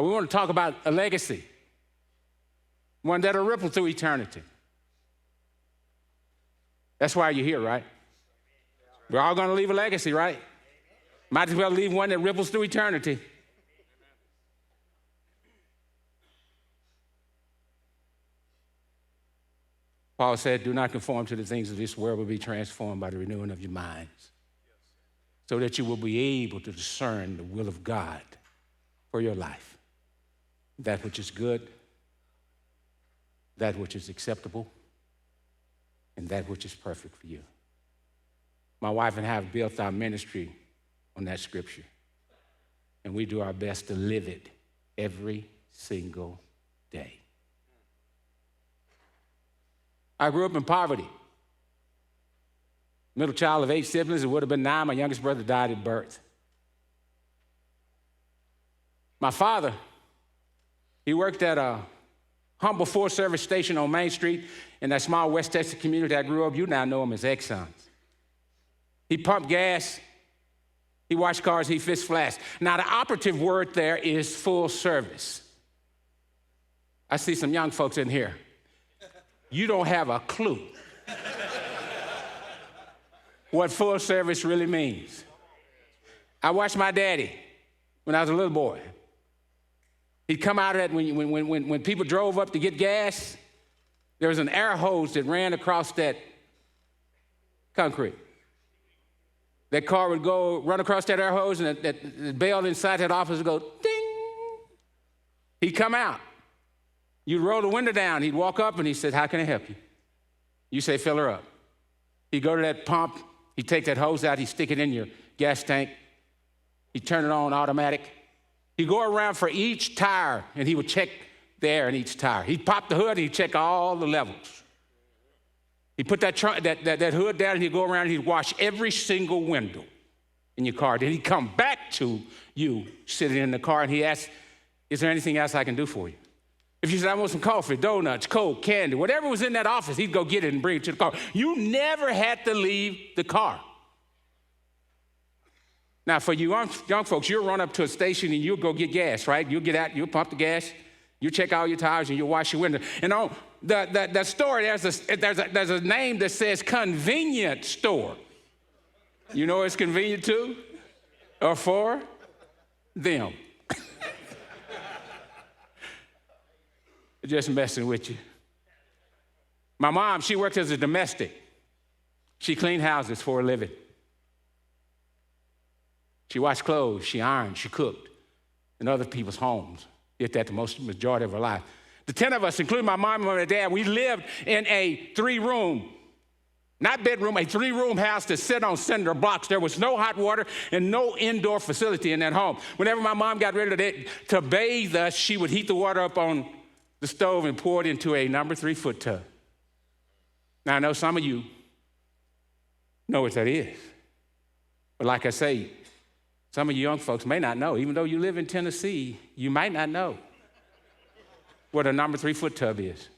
We want to talk about a legacy, one that'll ripple through eternity. That's why you're here, right? We're all going to leave a legacy, right? Might as well leave one that ripples through eternity. Paul said, do not conform to the things of this world, but be transformed by the renewing of your minds, so that you will be able to discern the will of God for your life. That which is good, that which is acceptable, and that which is perfect for you. My wife and I have built our ministry on that scripture, and we do our best to live it every single day. I grew up in poverty. Middle child of 8 siblings. It would have been 9. My youngest brother died at birth. My father, he worked at a humble full-service station on Main Street in that small West Texas community I grew up. You now know him as Exxon's. He pumped gas. He washed cars. He fixed flats. Now, the operative word there is full service. I see some young folks in here. You don't have a clue what full service really means. I watched my daddy when I was a little boy. He'd come out of that when people drove up to get gas, there was an air hose that ran across that concrete. That car would run across that air hose, and that bell inside that office would go ding. He'd come out. You'd roll the window down. He'd walk up and he said, how can I help you? You say, fill her up. He'd go to that pump. He'd take that hose out. He'd stick it in your gas tank. He'd turn it on automatic. He'd go around for each tire, and he would check the air in each tire. He'd pop the hood, and he'd check all the levels. He'd put that hood down, and he'd go around, and he'd wash every single window in your car. Then he'd come back to you sitting in the car, and he'd ask, is there anything else I can do for you? If you said, I want some coffee, donuts, Coke, candy, whatever was in that office, he'd go get it and bring it to the car. You never had to leave the car. Now, for you young folks, you'll run up to a station and you'll go get gas, right? You'll get out, you'll pump the gas, you check all your tires, and you'll wash your window. And on the store, there's a name that says convenience store. You know it's convenient to or for them. Just messing with you. My mom, she worked as a domestic. She cleaned houses for a living. She washed clothes, she ironed, she cooked in other people's homes. Did that the majority of her life. The 10 of us, including my mom and my dad, we lived in a 3-room, not bedroom, a 3-room house that sit on cinder blocks. There was no hot water and no indoor facility in that home. Whenever my mom got ready to bathe us, she would heat the water up on the stove and pour it into a number 3-foot tub. Now, I know some of you know what that is. But like I say, some of you young folks may not know. Even though you live in Tennessee, you might not know what a number 3-foot tub is.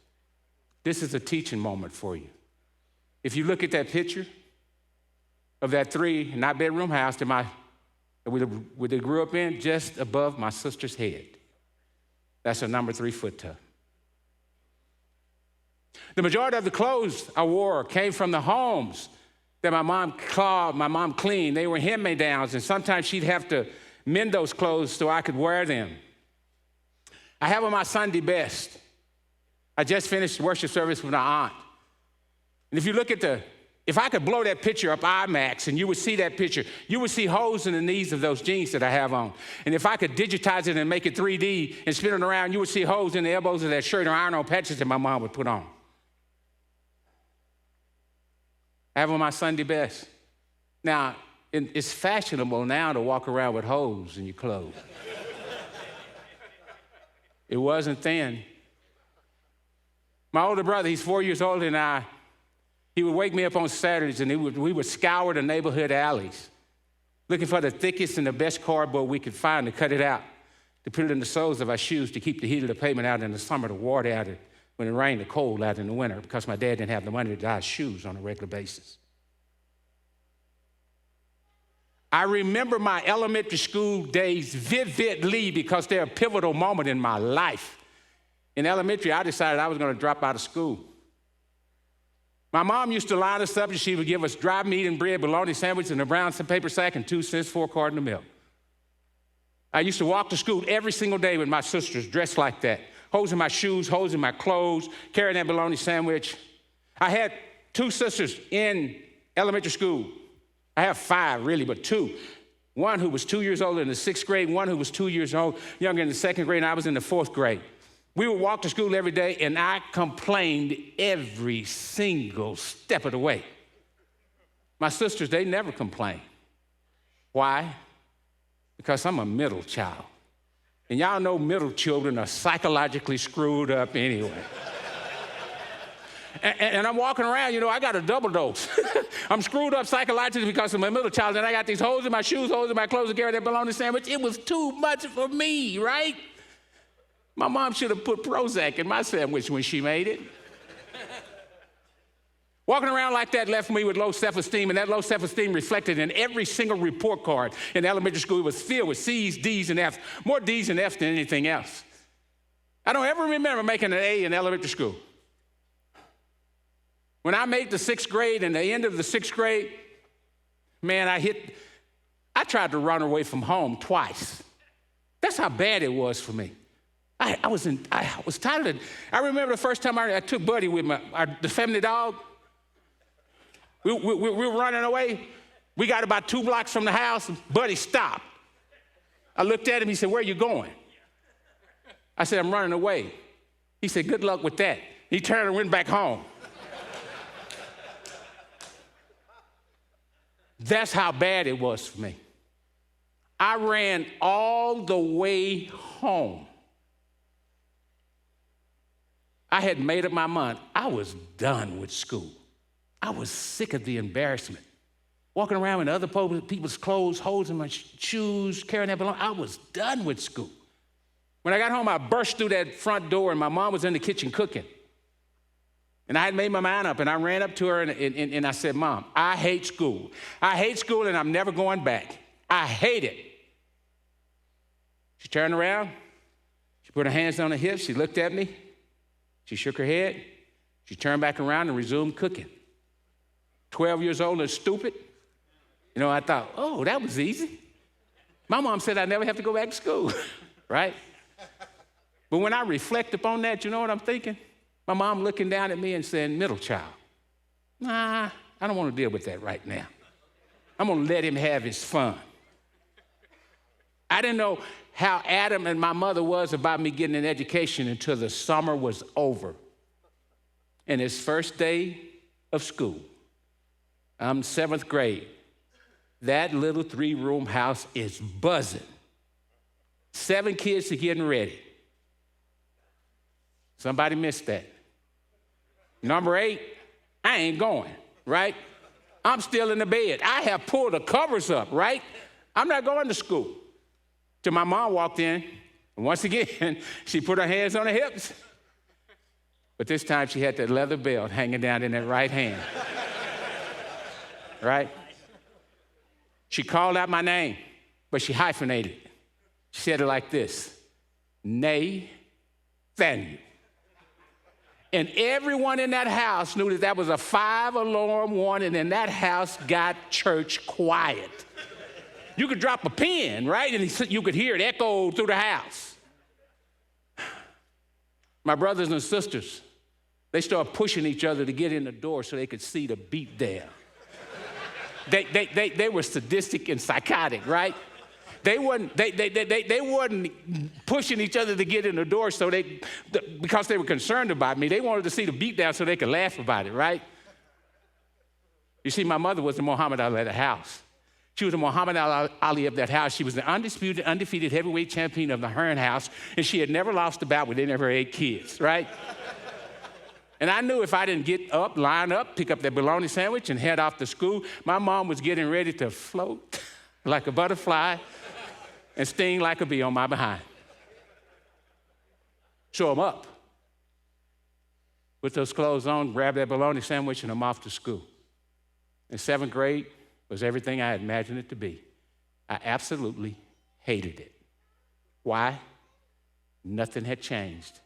This is a teaching moment for you. If you look at that picture of that 3-not-bedroom house that we grew up in, just above my sister's head, that's a number 3-foot tub. The majority of the clothes I wore came from the homes that my mom cleaned. They were hand-me-downs, and sometimes she'd have to mend those clothes so I could wear them. I have on my Sunday best. I just finished worship service with my aunt. And if you look at if I could blow that picture up IMAX and you would see that picture, you would see holes in the knees of those jeans that I have on. And if I could digitize it and make it 3D and spin it around, you would see holes in the elbows of that shirt or iron-on patches that my mom would put on. I have on my Sunday best. Now, it's fashionable now to walk around with holes in your clothes. It wasn't then. My older brother, he's 4 years older than I. He would wake me up on Saturdays, and we would scour the neighborhood alleys, looking for the thickest and the best cardboard we could find to cut it out, to put it in the soles of our shoes to keep the heat of the pavement out in the summer, the water out when it rained, the cold out in the winter, because my dad didn't have the money to dye shoes on a regular basis. I remember my elementary school days vividly because they're a pivotal moment in my life. In elementary, I decided I was going to drop out of school. My mom used to line us up and she would give us dry meat and bread, bologna sandwich, and a brown paper sack and 2 cents for a carton of milk. I used to walk to school every single day with my sisters dressed like that, holes in my shoes, holes in my clothes, carrying that bologna sandwich. I had 2 sisters in elementary school. I have 5, really, but 2. One who was 2 years old in the 6th grade, one who was 2 years old, younger in the 2nd grade, and I was in the 4th grade. We would walk to school every day, and I complained every single step of the way. My sisters, they never complained. Why? Because I'm a middle child. And y'all know middle children are psychologically screwed up anyway. And I'm walking around, I got a double dose. I'm screwed up psychologically because I'm a middle child, and I got these holes in my shoes, holes in my clothes, and carry that bologna sandwich. It was too much for me, right? My mom should have put Prozac in my sandwich when she made it. Walking around like that left me with low self-esteem, and that low self-esteem reflected in every single report card in elementary school. It was filled with C's, D's, and F's, more D's and F's than anything else. I don't ever remember making an A in elementary school. When I made the 6th grade and the end of the 6th grade, man, I tried to run away from home twice. That's how bad it was for me. I was tired of it. I remember the first time I took Buddy with the family dog. We were running away. We got about 2 blocks from the house. Buddy stopped. I looked at him. He said, "Where are you going?" I said, "I'm running away." He said, "Good luck with that." He turned and went back home. That's how bad it was for me. I ran all the way home. I had made up my mind. I was done with school. I was sick of the embarrassment. Walking around in other people's clothes, holes in my shoes, carrying that balloon. I was done with school. When I got home, I burst through that front door, and my mom was in the kitchen cooking. And I had made my mind up, and I ran up to her, and I said, "Mom, I hate school. I hate school, and I'm never going back. I hate it." She turned around. She put her hands on her hips. She looked at me. She shook her head. She turned back around and resumed cooking. 12 years old and stupid. I thought, oh, that was easy. My mom said I'd never have to go back to school, right? But when I reflect upon that, you know what I'm thinking? My mom looking down at me and saying, "Middle child, nah, I don't want to deal with that right now. I'm going to let him have his fun." I didn't know how adamant my mother was about me getting an education until the summer was over. And it's first day of school. I'm 7th grade. That little 3-room house is buzzing. 7 kids are getting ready. Somebody missed that. Number 8, I ain't going, right? I'm still in the bed. I have pulled the covers up, right? I'm not going to school. Till my mom walked in, and once again, she put her hands on her hips. But this time she had that leather belt hanging down in that right hand. Right? She called out my name, but she hyphenated it. She said it like this: Nathanial. And everyone in that house knew that was a 5-alarm warning, and that house got church quiet. You could drop a pin, right? And you could hear it echo through the house. My brothers and sisters, they started pushing each other to get in the door so they could see the beat down. They were sadistic and psychotic, right? They wasn't pushing each other to get in the door because they were concerned about me. They wanted to see the beat down so they could laugh about it, right? You see, my mother was the Muhammad Ali of the house. She was the Muhammad Ali of that house. She was the undefeated heavyweight champion of the Hearne house, and she had never lost a bout with any of her 8 kids, right? And I knew if I didn't get up, line up, pick up that bologna sandwich, and head off to school, my mom was getting ready to float like a butterfly and sting like a bee on my behind. So I'm up. Put those clothes on, grab that bologna sandwich, and I'm off to school. In 7th grade was everything I had imagined it to be. I absolutely hated it. Why? Nothing had changed.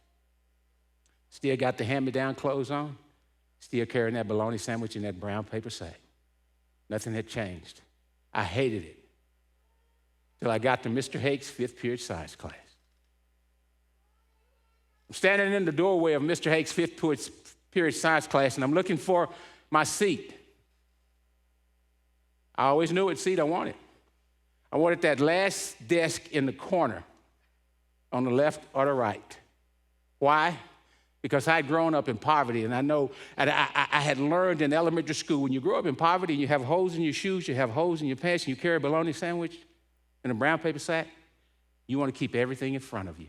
Still got the hand-me-down clothes on, still carrying that bologna sandwich in that brown paper sack. Nothing had changed. I hated it till I got to Mr. Hake's fifth period science class. I'm standing in the doorway of Mr. Hake's fifth period science class, and I'm looking for my seat. I always knew what seat I wanted. I wanted that last desk in the corner on the left or the right. Why? Because I'd grown up in poverty, and I know I had learned in elementary school, when you grow up in poverty and you have holes in your shoes, you have holes in your pants, and you carry a bologna sandwich in a brown paper sack, you want to keep everything in front of you.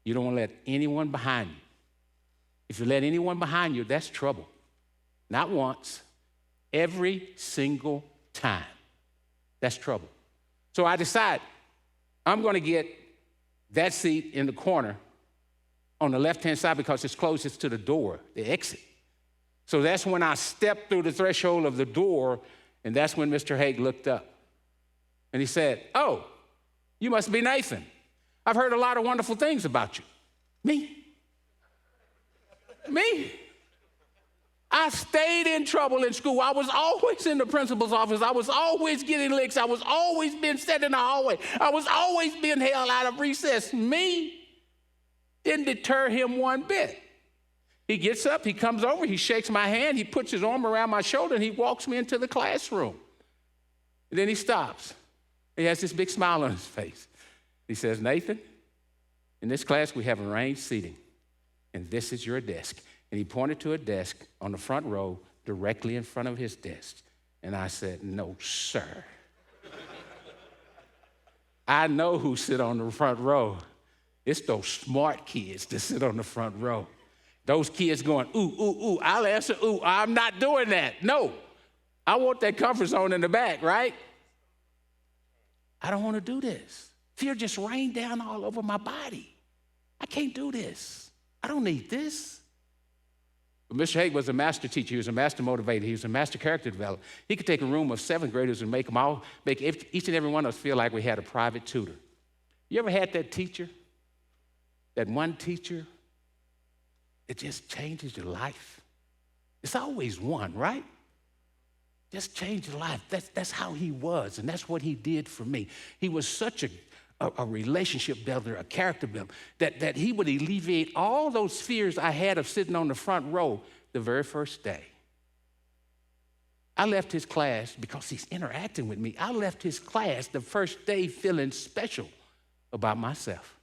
You don't want to let anyone behind you. If you let anyone behind you, that's trouble. Not once, every single time. That's trouble. So I decide I'm going to get that seat in the corner on the left-hand side because it's closest to the door, the exit. So that's when I stepped through the threshold of the door, and that's when Mr. Hake looked up. And he said, "Oh, you must be Nathan. I've heard a lot of wonderful things about you." Me? I stayed in trouble in school. I was always in the principal's office. I was always getting licks. I was always being set in the hallway. I was always being held out of recess. Me didn't deter him one bit. He gets up, he comes over, he shakes my hand, he puts his arm around my shoulder, and he walks me into the classroom. And then he stops. He has this big smile on his face. He says, "Nathan, in this class we have arranged seating, and this is your desk." And he pointed to a desk on the front row directly in front of his desk. And I said, "No, sir." I know who sit on the front row. It's those smart kids that sit on the front row. Those kids going, "Ooh, ooh, ooh." I'll answer, "Ooh, I'm not doing that." No, I want that comfort zone in the back, right? I don't want to do this. Fear just rained down all over my body. I can't do this. I don't need this. But Mr. Hake was a master teacher. He was a master motivator. He was a master character developer. He could take a room of seventh graders and make each and every one of us feel like we had a private tutor. You ever had that teacher? That one teacher, it just changes your life. It's always one, right? Just change your life. That's how he was, and that's what he did for me. He was such a relationship builder, a character builder, that he would alleviate all those fears I had of sitting on the front row the very first day. I left his class because he's interacting with me. I left his class the first day feeling special about myself.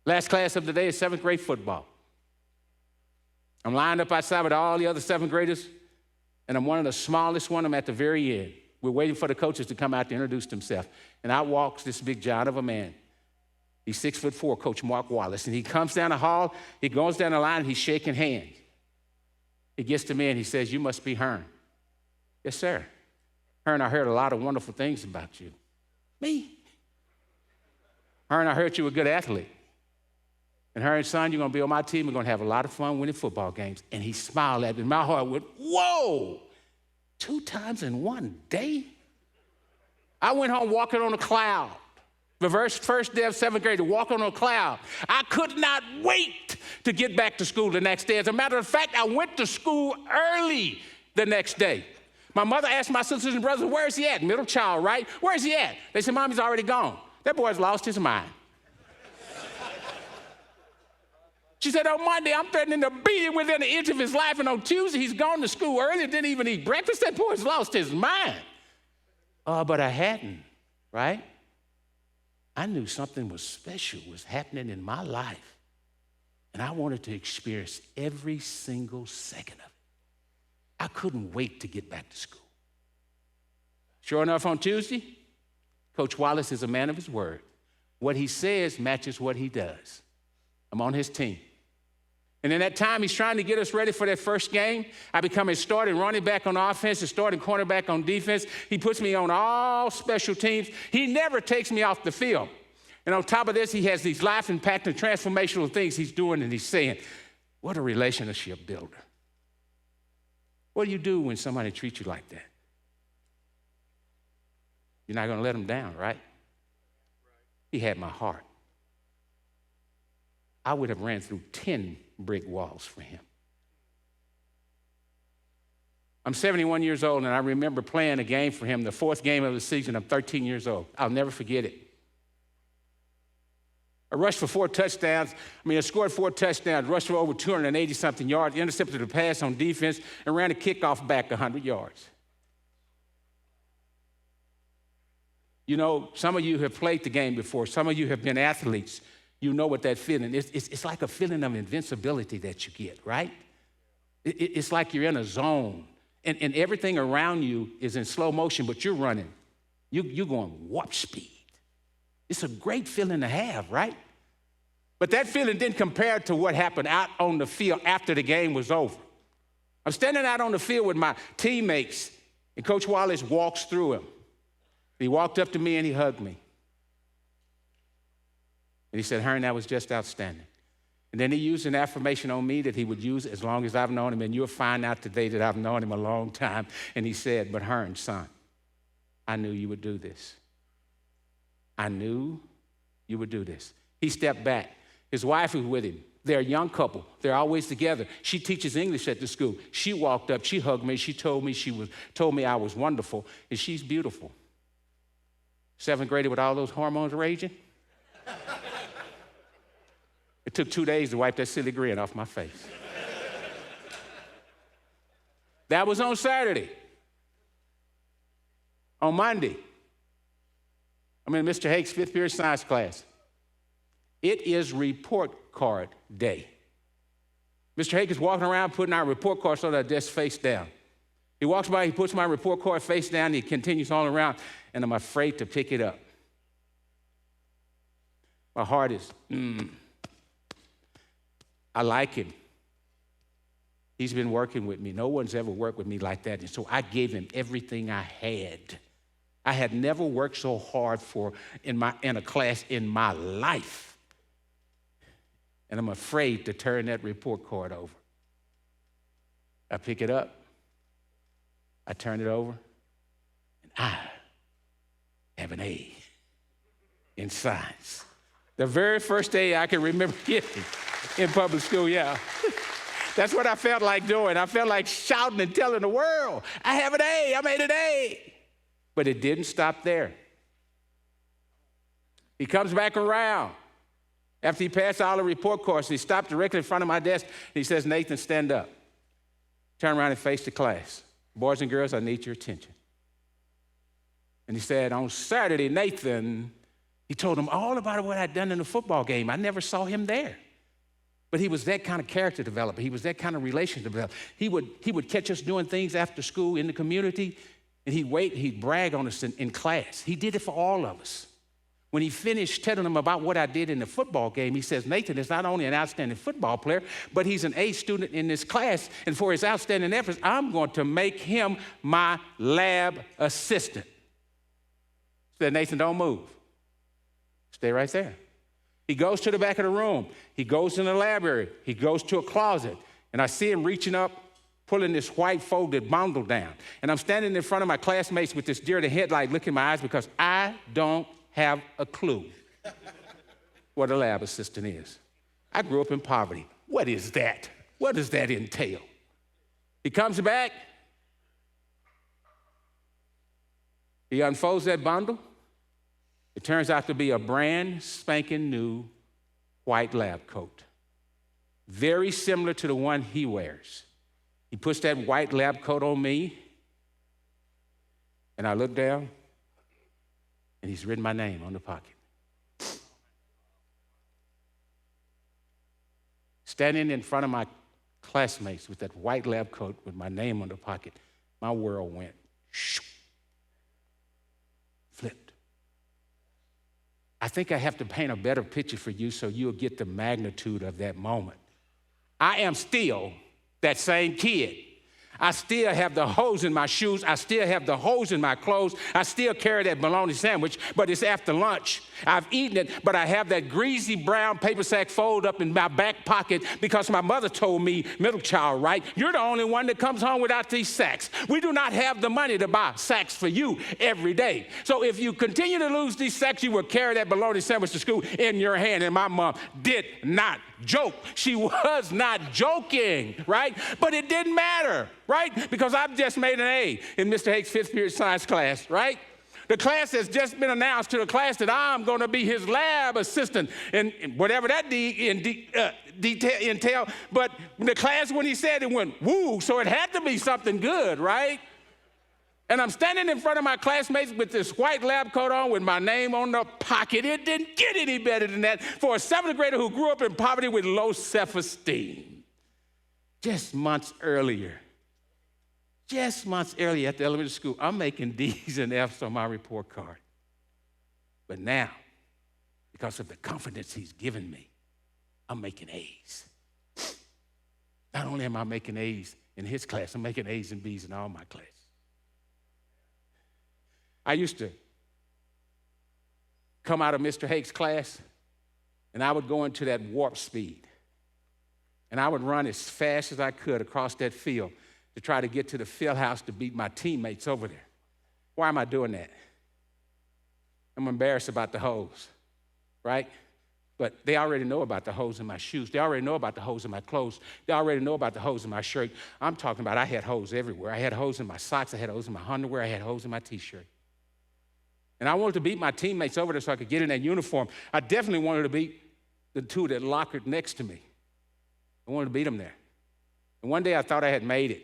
Last class of the day is seventh grade football. I'm lined up outside with all the other seventh graders, and I'm one of the smallest one. I'm at the very end. We're waiting for the coaches to come out to introduce themselves. And out walks this big giant of a man. He's 6'4", Coach Mark Wallace. And he comes down the hall, he goes down the line, and he's shaking hands. He gets to me and he says, "You must be Hearne." "Yes, sir." "Hearne, I heard a lot of wonderful things about you." "Me?" "Hearne, I heard you were a good athlete. And Hearne, son, you're going to be on my team. We're going to have a lot of fun winning football games." And he smiled at me. My heart went, whoa, 2 times in one day? I went home walking on a cloud. The first day of seventh grade, walking on a cloud. I could not wait to get back to school the next day. As a matter of fact, I went to school early the next day. My mother asked my sisters and brothers, "Where is he at?" Middle child, right? "Where is he at?" They said, "Mommy's already gone." That boy's lost his mind. She said, "On Monday, I'm threatening to beat him within an inch of his life, and on Tuesday, he's gone to school early, didn't even eat breakfast. That boy's lost his mind." But I hadn't, right? I knew something was special was happening in my life, and I wanted to experience every single second of it. I couldn't wait to get back to school. Sure enough, on Tuesday, Coach Wallace is a man of his word. What he says matches what he does. I'm on his team. And in that time, he's trying to get us ready for that first game. I become a starting running back on offense, a starting cornerback on defense. He puts me on all special teams. He never takes me off the field. And on top of this, he has these life-impacting, transformational things he's doing, and he's saying, what a relationship builder. What do you do when somebody treats you like that? You're not going to let him down, right? He had my heart. I would have ran through 10 brick walls for him. I'm 71 years old, and I remember playing a game for him, the fourth game of the season. I'm 13 years old. I'll never forget it. I rushed for 4 touchdowns. I scored 4 touchdowns, rushed for over 280-something yards, intercepted a pass on defense, and ran a kickoff back 100 yards. You know, some of you have played the game before. Some of you have been athletes. You know what that feeling is. It's like a feeling of invincibility that you get, right? It's like you're in a zone, and everything around you is in slow motion, but you're running. You're going warp speed. It's a great feeling to have, right? But that feeling didn't compare to what happened out on the field after the game was over. I'm standing out on the field with my teammates, and Coach Wallace walks through him. He walked up to me and he hugged me. And he said, Hearne, that was just outstanding. And then he used an affirmation on me that he would use as long as I've known him, and you'll find out today that I've known him a long time. And he said, but Hearne, son, I knew you would do this. I knew you would do this. He stepped back. His wife was with him. They're a young couple. They're always together. She teaches English at the school. She walked up. She hugged me. She told me I was wonderful, and she's beautiful. 7th grader with all those hormones raging. It took 2 days to wipe that silly grin off my face. That was on Saturday. On Monday, I'm in Mr. Hake's 5th period science class. It is report card day. Mr. Hake is walking around putting our report cards on our desk face down. He walks by, he puts my report card face down, and he continues on around, and I'm afraid to pick it up. My heart is, I like him. He's been working with me. No one's ever worked with me like that. And so I gave him everything I had. I had never worked so hard in a class in my life. And I'm afraid to turn that report card over. I pick it up. I turn it over. And I have an A in science. The very first day I can remember getting in public school, yeah. That's what I felt like doing. I felt like shouting and telling the world, I have an A, I made an A. But it didn't stop there. He comes back around after he passed all the report cards. He stopped directly in front of my desk, and he says, Nathan, stand up. Turn around and face the class. Boys and girls, I need your attention. And he said, on Saturday, Nathan, he told them all about what I'd done in the football game. I never saw him there. But he was that kind of character developer. He was that kind of relationship developer. He would catch us doing things after school in the community, and he'd brag on us in class. He did it for all of us. When he finished telling them about what I did in the football game, he says, Nathan is not only an outstanding football player, but he's an A student in this class, and for his outstanding efforts, I'm going to make him my lab assistant. He said, Nathan, don't move. Stay right there. He goes to the back of the room. He goes in the library. He goes to a closet, and I see him reaching up, pulling this white folded bundle down. And I'm standing in front of my classmates with this deer in the headlight look in my eyes because I don't have a clue what a lab assistant is. I grew up in poverty. What is that? What does that entail? He comes back. He unfolds that bundle. It turns out to be a brand spanking new white lab coat, very similar to the one he wears. He puts that white lab coat on me, and I look down, and he's written my name on the pocket. Standing in front of my classmates with that white lab coat with my name on the pocket, my world went shoo, flipped. I think I have to paint a better picture for you so you'll get the magnitude of that moment. I am still that same kid. I still have the holes in my shoes. I still have the holes in my clothes. I still carry that bologna sandwich, but it's after lunch. I've eaten it, but I have that greasy brown paper sack fold up in my back pocket because my mother told me, middle child, right? You're the only one that comes home without these sacks. We do not have the money to buy sacks for you every day. So if you continue to lose these sacks, you will carry that bologna sandwich to school in your hand. And my mom did not joke. She was not joking, right? But it didn't matter, right? Because I've just made an A in Mr. Hake's 5th period science class, right? The class has just been announced to the class that I'm going to be his lab assistant, and whatever that entail. But the class, when he said it, went woo, so it had to be something good, right? And I'm standing in front of my classmates with this white lab coat on with my name on the pocket. It didn't get any better than that for a 7th grader who grew up in poverty with low self-esteem. Just months earlier at the elementary school, I'm making D's and F's on my report card. But now, because of the confidence he's given me, I'm making A's. Not only am I making A's in his class, I'm making A's and B's in all my classes. I used to come out of Mr. Hake's class, and I would go into that warp speed. And I would run as fast as I could across that field to try to get to the field house to beat my teammates over there. Why am I doing that? I'm embarrassed about the holes, right? But they already know about the holes in my shoes. They already know about the holes in my clothes. They already know about the holes in my shirt. I'm talking about I had holes everywhere. I had holes in my socks. I had holes in my underwear. I had holes in my T-shirt. And I wanted to beat my teammates over there so I could get in that uniform. I definitely wanted to beat the two that lockered next to me. I wanted to beat them there. And one day I thought I had made it.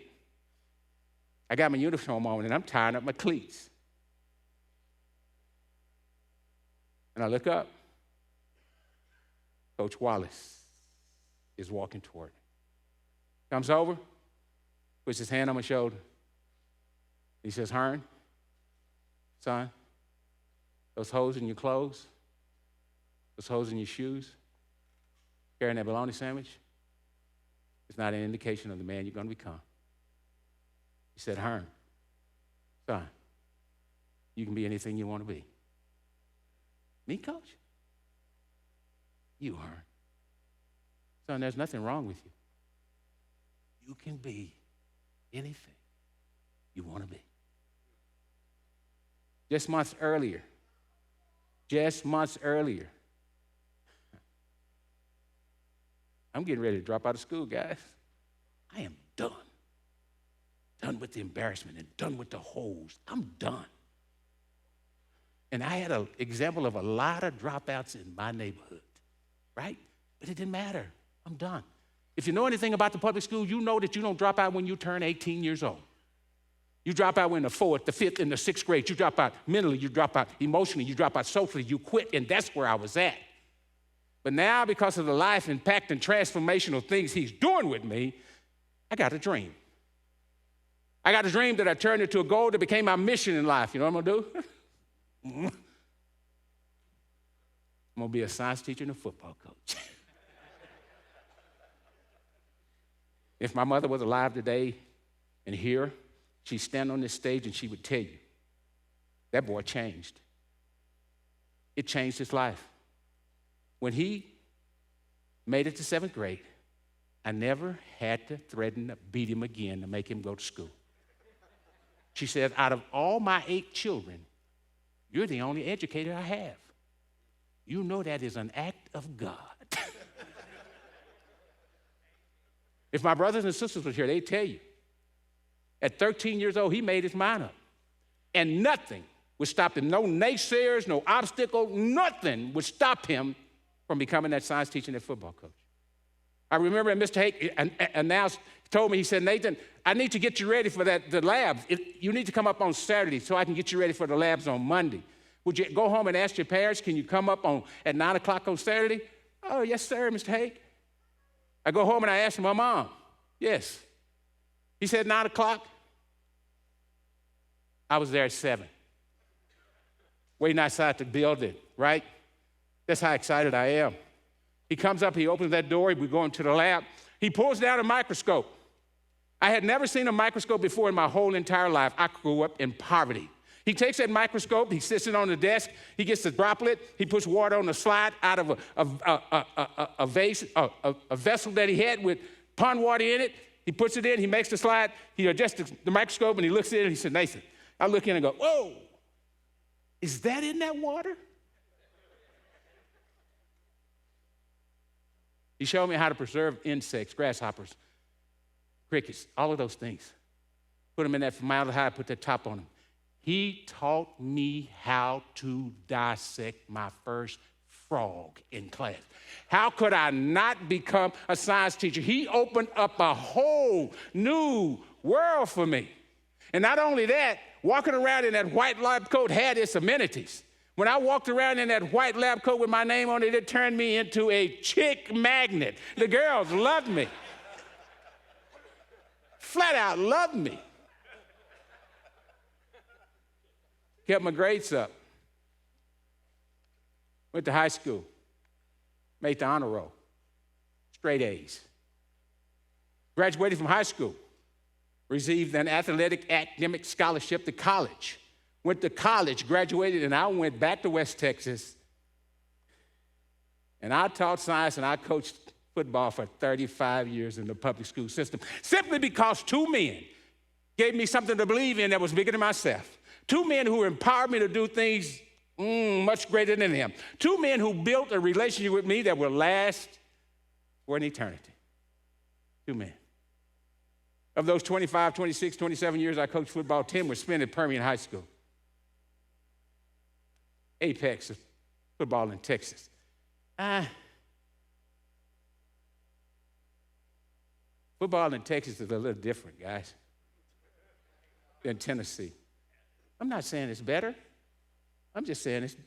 I got my uniform on, and I'm tying up my cleats. And I look up. Coach Wallace is walking toward me. Comes over, puts his hand on my shoulder. He says, Hearne, son, those holes in your clothes, those holes in your shoes, carrying that bologna sandwich, is not an indication of the man you're going to become. He said, Hearne, son, you can be anything you want to be. Me, coach? You, Hearne. Son, there's nothing wrong with you. You can be anything you want to be. Just months earlier, I'm getting ready to drop out of school, guys. I am done. Done with the embarrassment and done with the holes. I'm done. And I had an example of a lot of dropouts in my neighborhood, right? But it didn't matter. I'm done. If you know anything about the public school, you know that you don't drop out when you turn 18 years old. You drop out when the 4th, the 5th, and the 6th grade. You drop out mentally, you drop out emotionally, you drop out socially, you quit, and that's where I was at. But now, because of the life impact and transformational things he's doing with me, I got a dream. I got a dream that I turned into a goal that became my mission in life. You know what I'm going to do? I'm going to be a science teacher and a football coach. If my mother was alive today and here, she'd stand on this stage and she would tell you, that boy changed. It changed his life. When he made it to 7th grade, I never had to threaten to beat him again to make him go to school. She said, out of all my 8 children, you're the only educator I have. You know that is an act of God. If my brothers and sisters were here, they'd tell you. At 13 years old, he made his mind up. And nothing would stop him. No naysayers, no obstacle, nothing would stop him from becoming that science teacher and that football coach. I remember Mr. Hake told me, he said, Nathan, I need to get you ready for the labs. You need to come up on Saturday so I can get you ready for the labs on Monday. Would you go home and ask your parents, can you come up at 9 o'clock on Saturday? Oh, yes, sir, Mr. Hake. I go home and I ask my mom, yes. He said 9 o'clock. I was there at 7, waiting outside the building, right? That's how excited I am. He comes up, he opens that door, we go into the lab. He pulls down a microscope. I had never seen a microscope before in my whole entire life. I grew up in poverty. He takes that microscope, he sits it on the desk, he gets the droplet, he puts water on the slide out of a vessel that he had with pond water in it. He puts it in, he makes the slide, he adjusts the microscope, and he looks at it, and he said, Nathan, I look in and go, whoa, is that in that water? He showed me how to preserve insects, grasshoppers, crickets, all of those things. Put them in that formaldehyde, put that top on them. He taught me how to dissect my first frog in class. How could I not become a science teacher? He opened up a whole new world for me. And not only that, walking around in that white lab coat had its amenities. When I walked around in that white lab coat with my name on it, it turned me into a chick magnet. The girls loved me. Flat out loved me. Kept my grades up. Went to high school. Made the honor roll. Straight A's. Graduated from high school. Received an athletic academic scholarship to college. Went to college, graduated, and I went back to West Texas. And I taught science and I coached football for 35 years in the public school system, simply because two men gave me something to believe in that was bigger than myself. Two men who empowered me to do things much greater than them. Two men who built a relationship with me that will last for an eternity. Two men. Of those 25, 26, 27 years I coached football, 10 were spent at Permian High School. Apex of football in Texas. Football in Texas is a little different, guys, than Tennessee. I'm not saying it's better. I'm just saying it's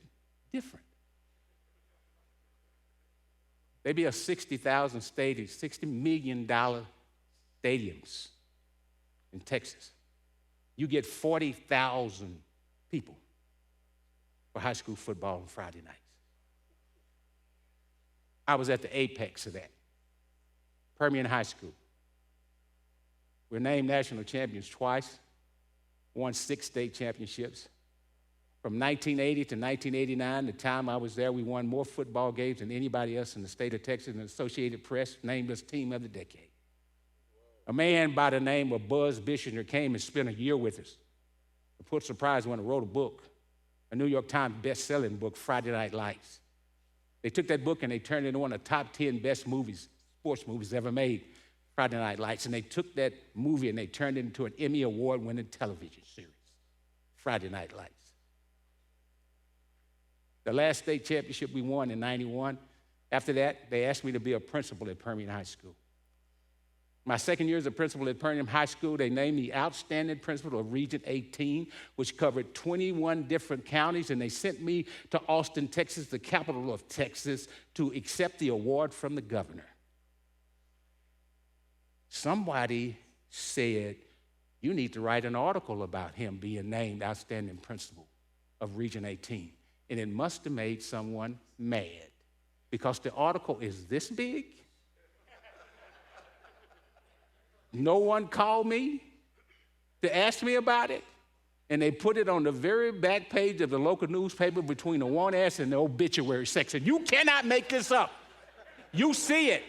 different. They build 60,000 stadiums, $60 million stadiums in Texas. You get 40,000 people for high school football on Friday nights. I was at the apex of that. Permian High School. We're named national champions twice. Won 6 state championships. From 1980 to 1989, the time I was there, we won more football games than anybody else in the state of Texas, and the Associated Press named us Team of the Decade. A man by the name of Buzz Bissinger came and spent a year with us. The Pulitzer Prize winner wrote a book, a New York Times best-selling book, Friday Night Lights. They took that book and they turned it into one of the top 10 best movies, sports movies ever made, Friday Night Lights. And they took that movie and they turned it into an Emmy Award-winning television series, Friday Night Lights. The last state championship we won in '91, after that, they asked me to be a principal at Permian High School. My second year as a principal at Permian High School, they named me outstanding principal of Region 18, which covered 21 different counties, and they sent me to Austin, Texas, the capital of Texas, to accept the award from the governor. Somebody said, you need to write an article about him being named outstanding principal of Region 18. And it must have made someone mad, because the article is this big. No one called me to ask me about it, and they put it on the very back page of the local newspaper between the want ads and the obituary section. You cannot make this up. You see it.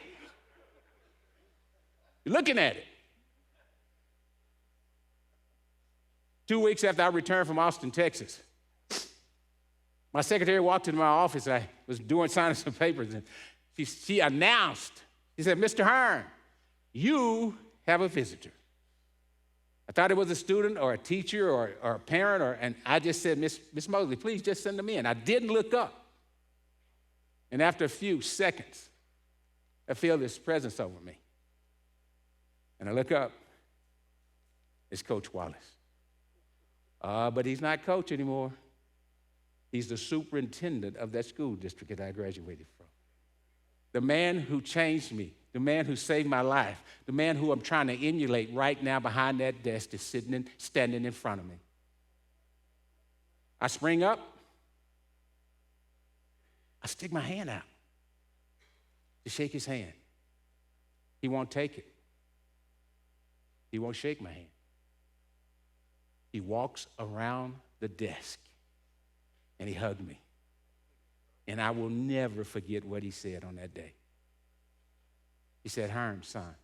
You're looking at it. 2 weeks after I returned from Austin, Texas, my secretary walked into my office. I was signing some papers, and she announced, she said, Mr. Hearne, you have a visitor. I thought it was a student or a teacher or a parent, and I just said, Miss Mosley, please just send them in. I didn't look up. And after a few seconds, I feel this presence over me. And I look up. It's Coach Wallace. But he's not coach anymore. He's the superintendent of that school district that I graduated from. The man who changed me, the man who saved my life, the man who I'm trying to emulate right now behind that desk is standing in front of me. I spring up. I stick my hand out to shake his hand. He won't take it. He won't shake my hand. He walks around the desk, and he hugged me. And I will never forget what he said on that day. He said, Hearne, son,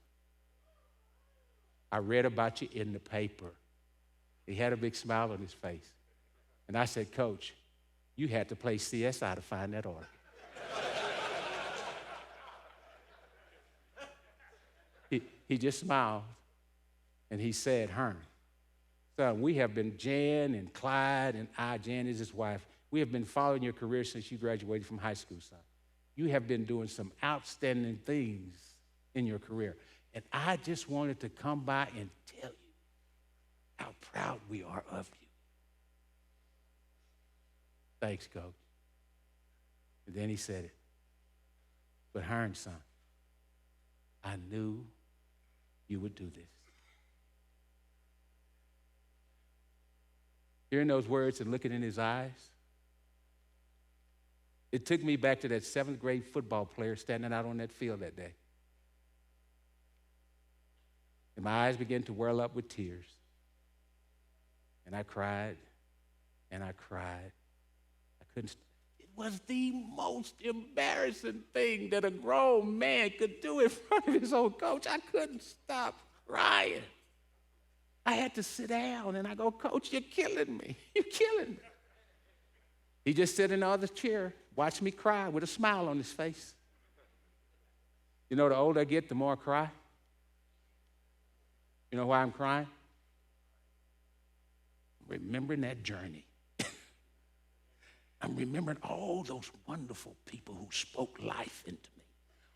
I read about you in the paper. He had a big smile on his face. And I said, Coach, you had to play CSI to find that article. He just smiled, and he said, Hearne, son, we have been, Jan and Clyde and I, Jan is his wife, we have been following your career since you graduated from high school, son. You have been doing some outstanding things in your career. And I just wanted to come by and tell you how proud we are of you. Thanks, Coach. And then he said it. But Hearne, son, I knew you would do this. Hearing those words and looking in his eyes, it took me back to that 7th grade football player standing out on that field that day. And my eyes began to well up with tears. And I cried, and I cried. I couldn't. It was the most embarrassing thing that a grown man could do in front of his own coach. I couldn't stop crying. I had to sit down, and I go, Coach, you're killing me. You're killing me. He just sat in the other chair, watched me cry with a smile on his face. You know, the older I get, the more I cry. You know why I'm crying? Remembering that journey. I'm remembering all those wonderful people who spoke life into me.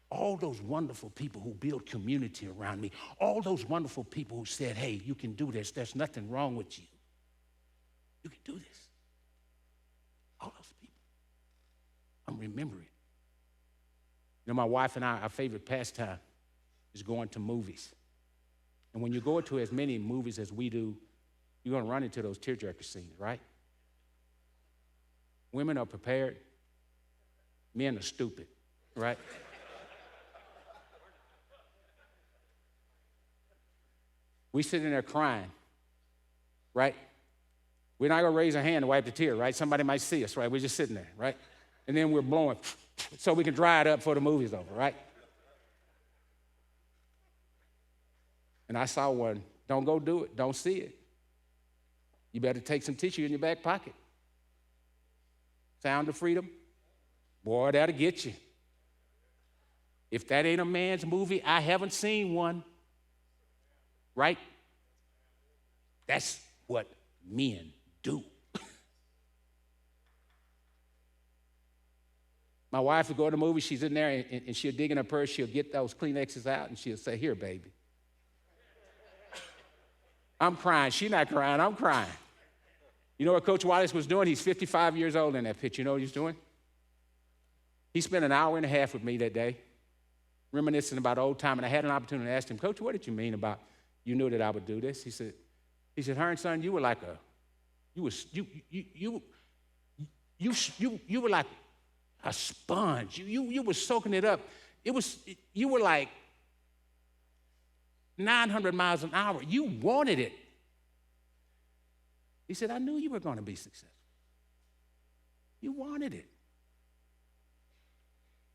All those wonderful people who built community around me. All those wonderful people who said, hey, you can do this. There's nothing wrong with you. You can do this. All those people. I'm remembering. You know, my wife and I, our favorite pastime is going to movies. And when you go to as many movies as we do, you're going to run into those tearjerker scenes, right? Women are prepared. Men are stupid, right? We sitting there crying, right? We're not going to raise our hand to wipe the tear, right? Somebody might see us, right? We're just sitting there, right? And then we're blowing so we can dry it up before the movie's over, right? And I saw one. Don't go do it. Don't see it. You better take some tissue in your back pocket. Sound of Freedom. Boy, that'll get you. If that ain't a man's movie, I haven't seen one. Right? That's what men do. My wife would go to the movie, she's in there, and she'll dig in her purse, she'll get those Kleenexes out, and she'll say, here, baby. I'm crying. She's not crying. I'm crying. You know what Coach Wallace was doing? He's 55 years old in that picture. You know what he's doing? He spent an hour and a half with me that day, reminiscing about old time, and I had an opportunity to ask him, Coach, what did you mean about you knew that I would do this? He said, Hearne, son, you were like you were like a sponge. You were soaking it up. You were like 900 miles an hour. You wanted it. He said, I knew you were going to be successful. You wanted it.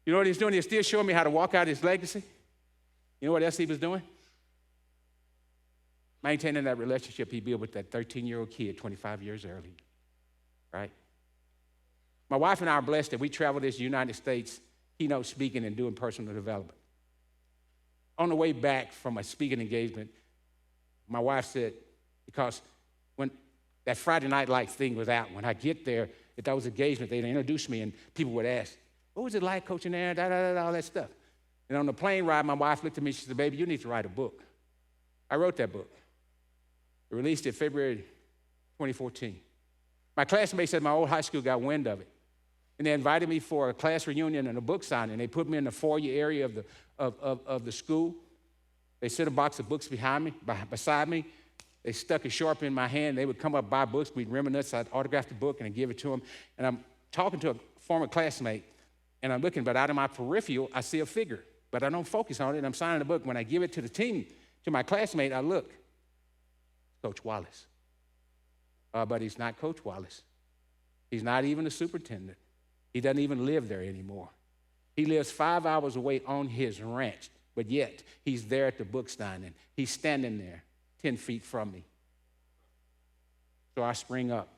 You know what he's doing? He's still showing me how to walk out his legacy. You know what else he was doing? Maintaining that relationship he built with that 13-year-old kid 25 years earlier, right? My wife and I are blessed that we travel this United States keynote speaking and doing personal development. On the way back from a speaking engagement, my wife said, because when that Friday Night Lights thing was out, when I get there, at those engagements, they'd introduce me and people would ask, what was it like coaching there, all that stuff. And on the plane ride, my wife looked at me, she said, baby, you need to write a book. I wrote that book. I released it February 2014. My classmates said my old high school got wind of it. And they invited me for a class reunion and a book signing. They put me in the foyer area of the school. They set a box of books beside me. They stuck a Sharpie in my hand. They would come up, buy books. We'd reminisce. I'd autograph the book and I'd give it to them. And I'm talking to a former classmate, and I'm looking, but out of my peripheral, I see a figure. But I don't focus on it, and I'm signing the book. When I give it to the team, to my classmate, I look. Coach Wallace. But he's not Coach Wallace. He's not even a superintendent. He doesn't even live there anymore. He lives 5 hours away on his ranch, but yet he's there at the book signing. He's standing there 10 feet from me. So I spring up.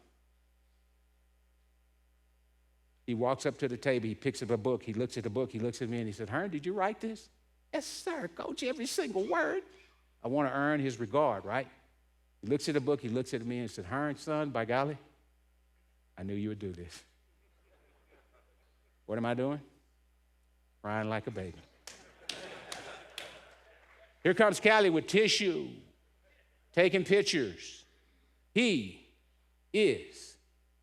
He walks up to the table. He picks up a book. He looks at the book. He looks at me, and he said, Hearne, did you write this? Yes, sir, Coach, every single word. I want to earn his regard, right? He looks at the book. He looks at me and said, Hearne, son, by golly, I knew you would do this. What am I doing? Crying like a baby. Here comes Callie with tissue, taking pictures. He is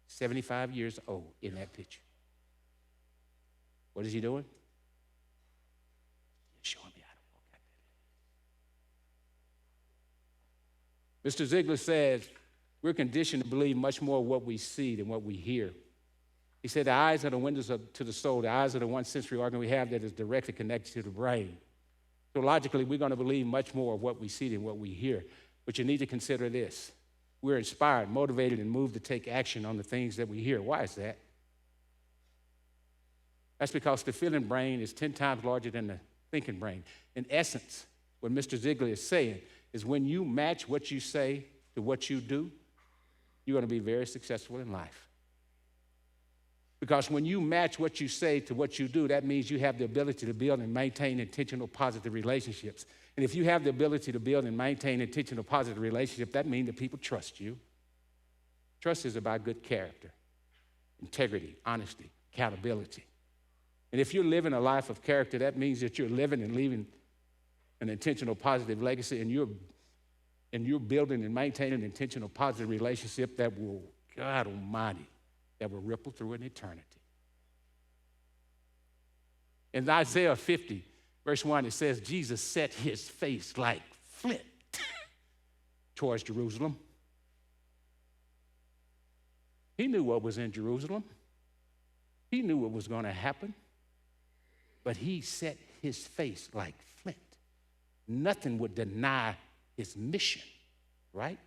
75 years old in that picture. What is he doing? He's showing me how to walk out that. Mr. Ziegler says, we're conditioned to believe much more of what we see than what we hear. He said the eyes are the windows to the soul. The eyes are the one sensory organ we have that is directly connected to the brain. So logically, we're going to believe much more of what we see than what we hear. But you need to consider this. We're inspired, motivated, and moved to take action on the things that we hear. Why is that? That's because the feeling brain is 10 times larger than the thinking brain. In essence, what Mr. Ziegler is saying is when you match what you say to what you do, you're going to be very successful in life. Because when you match what you say to what you do, that means you have the ability to build and maintain intentional positive relationships. And if you have the ability to build and maintain intentional positive relationships, that means that people trust you. Trust is about good character, integrity, honesty, accountability. And if you're living a life of character, that means that you're living and leaving an intentional positive legacy, and you're building and maintaining an intentional positive relationship that will, God Almighty, that will ripple through an eternity. In Isaiah 50, verse 1, it says, Jesus set his face like flint towards Jerusalem. He knew what was in Jerusalem. He knew what was going to happen. But he set his face like flint. Nothing would deny his mission, right?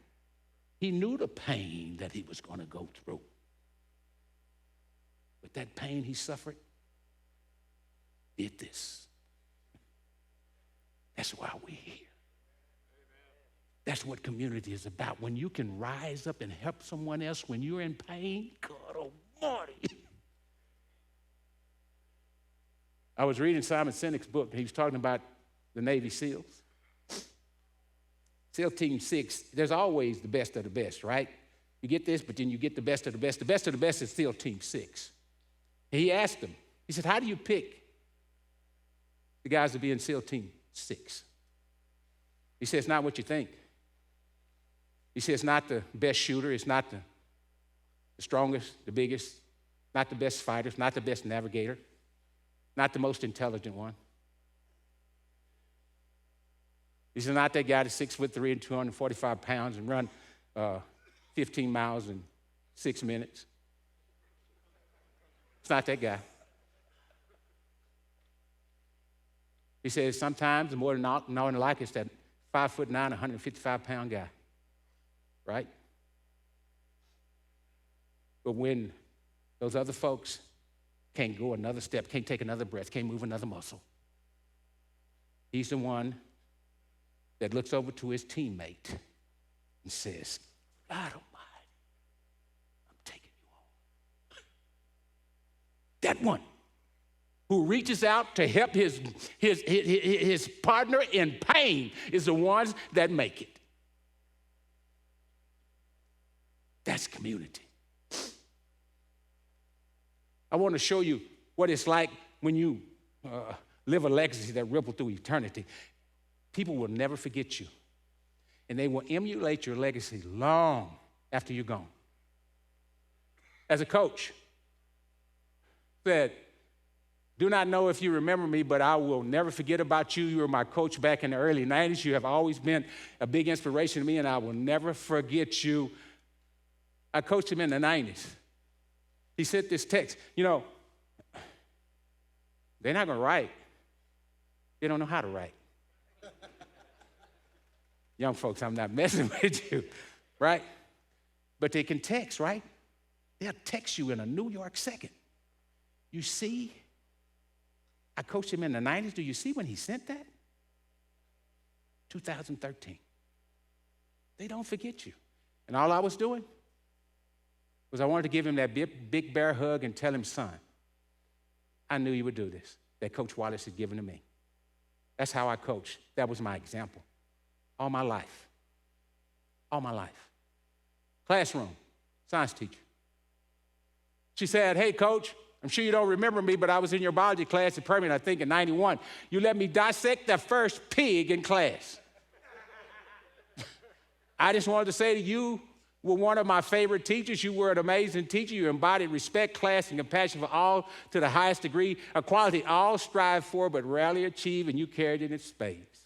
He knew the pain that he was going to go through. But that pain he suffered did this. That's why we're here. That's what community is about. When you can rise up and help someone else when you're in pain, God Almighty. I was reading Simon Sinek's book, and he was talking about the Navy SEALs. SEAL Team 6, there's always the best of the best, right? You get this, but then you get the best of the best. The best of the best is SEAL Team 6. And he asked them, he said, how do you pick the guys to be in SEAL Team 6? He said, it's not what you think. He said, it's not the best shooter. It's not the strongest, the biggest, not the best fighter, not the best navigator, not the most intelligent one. He said, not that guy that's 6'3" and 245 pounds and run 15 miles in 6 minutes. It's not that guy. He says sometimes, more than like, it's that 5'9", 155-pound guy, right? But when those other folks can't go another step, can't take another breath, can't move another muscle, he's the one that looks over to his teammate and says, God Almighty, I'm taking you home. That one who reaches out to help his partner in pain is the ones that make it. That's community. I want to show you what it's like when you live a legacy that ripples through eternity. People will never forget you, and they will emulate your legacy long after you're gone. As a coach said, do not know if you remember me, but I will never forget about you. You were my coach back in the early 90s. You have always been a big inspiration to me, and I will never forget you. I coached him in the 90s. He said this text, they're not going to write. They don't know how to write. Young folks, I'm not messing with you, right? But they can text, right? They'll text you in a New York second. You see, I coached him in the 90s. Do you see when he sent that? 2013. They don't forget you. And all I was doing was I wanted to give him that big bear hug and tell him, son, I knew you would do this, that Coach Wallace had given to me. That's how I coached. That was my example. All my life. All my life. Classroom, science teacher. She said, hey, Coach, I'm sure you don't remember me, but I was in your biology class at Permian, I think, in 91. You let me dissect the first pig in class. I just wanted to say to you, were one of my favorite teachers. You were an amazing teacher. You embodied respect, class, and compassion for all to the highest degree, a quality all strive for but rarely achieve, and you carried it in spades.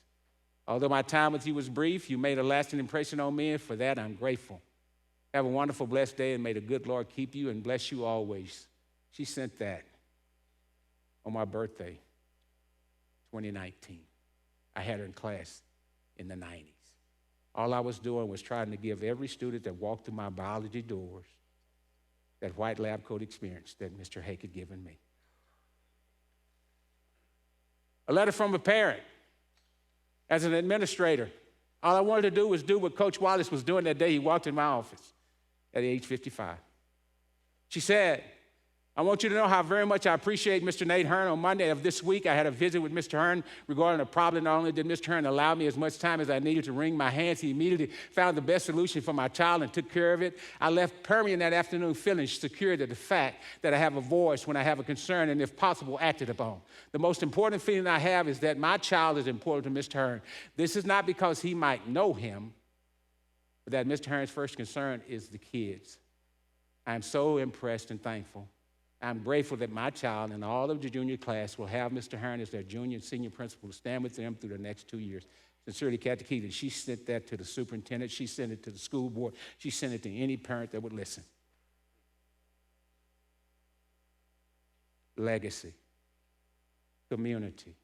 Although my time with you was brief, you made a lasting impression on me, and for that I'm grateful. Have a wonderful, blessed day, and may the good Lord keep you and bless you always. She sent that on my birthday, 2019. I had her in class in the 90s. All I was doing was trying to give every student that walked through my biology doors that white lab coat experience that Mr. Hake had given me. A letter from a parent. As an administrator, all I wanted to do was do what Coach Wallace was doing that day he walked in my office at age 55. She said, I want you to know how very much I appreciate Mr. Nate Hearne. On Monday of this week, I had a visit with Mr. Hearne regarding a problem. Not only did Mr. Hearne allow me as much time as I needed to wring my hands, he immediately found the best solution for my child and took care of it. I left Permian that afternoon feeling secure to the fact that I have a voice when I have a concern and, if possible, acted upon. The most important feeling I have is that my child is important to Mr. Hearne. This is not because he might know him, but that Mr. Hearne's first concern is the kids. I am so impressed and thankful. I'm grateful that my child and all of the junior class will have Mr. Hearne as their junior and senior principal to stand with them through the next 2 years. Sincerely, Kathy Keaton. She sent that to the superintendent. She sent it to the school board. She sent it to any parent that would listen. Legacy. Community.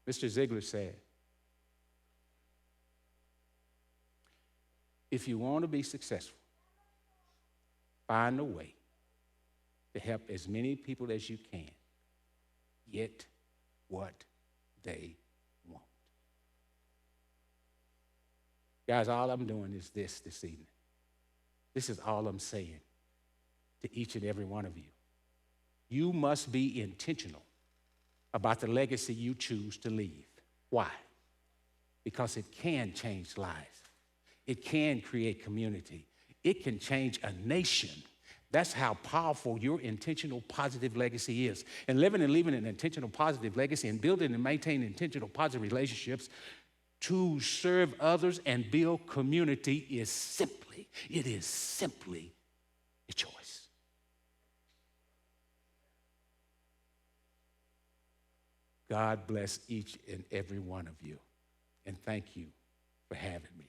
Mr. Ziegler said, if you want to be successful, find a way to help as many people as you can get what they want. Guys, all I'm doing is this evening. This is all I'm saying to each and every one of you. You must be intentional about the legacy you choose to leave. Why? Because it can change lives. It can create community. It can change a nation. That's how powerful your intentional positive legacy is. And living and leaving an intentional positive legacy and building and maintaining intentional positive relationships to serve others and build community is simply a choice. God bless each and every one of you. And thank you for having me.